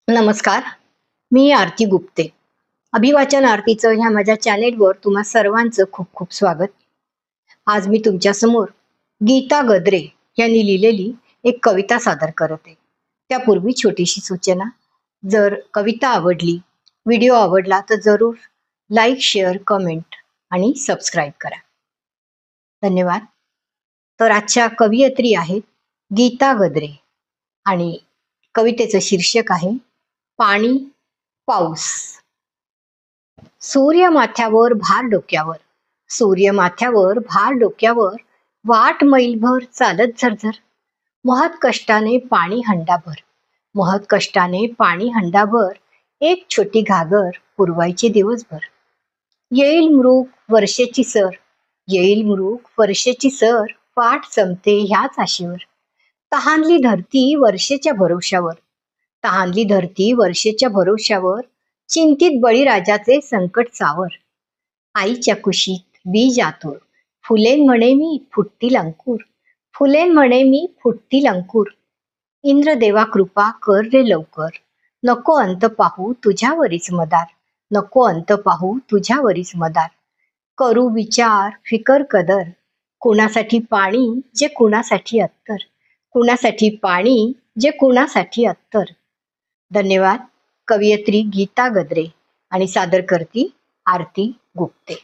नमस्कार. मी आरती गुप्ते. अभिवाचन आरतीचं ह्या माझ्या चॅनेलवर तुम्हा सर्वांचं खूप खूप स्वागत. आज मी तुमच्या समोर गीता गद्रे यांनी लिहिलेली एक कविता सादर करत आहे. त्यापूर्वी छोटीशी सूचना, जर कविता आवडली, व्हिडिओ आवडला तर जरूर लाईक, शेअर, कमेंट आणि सबस्क्राईब करा. धन्यवाद. तर आजच्या कवयित्री आहेत गीता गद्रे आणि कवितेचं शीर्षक आहे पाणी पाऊस. सूर्य माथ्यावर भार डोक्यावर, सूर्य माथ्यावर भार डोक्यावर, वाट मैलभर चालत झरझर, महत कष्टाने पाणी हंडाभर, महत कष्टाने पाणी हंडाभर, एक छोटी घागर पुरवायची दिवसभर. येईल मृग वर्षेची सर, येईल मृग वर्षेची सर, पाठ संपते ह्याच आशेवर. तहानली धरती वर्षेच्या भरोशावर, तहानली धरती वर्षेच्या भरोशावर, चिंतित बळीराजाचे संकट सावर. आईच्या कुशीत बीज आतुर, फुलेन म्हणे मी फुटतील अंकुर, फुलेन म्हणे मी फुटतील अंकुर. इंद्रदेवा कृपा कर रे लवकर, नको अंत पाहू तुझ्यावरीच मदार, नको अंत पाहू तुझ्यावरीच मदार. करू विचार फिकर कदर, कुणासाठी पाणी जे कुणासाठी अत्तर, कुणासाठी पाणी जे कुणासाठी अत्तर. धन्यवाद. कवयित्री गीता गद्रे आणि सादर करती आरती गुप्ते.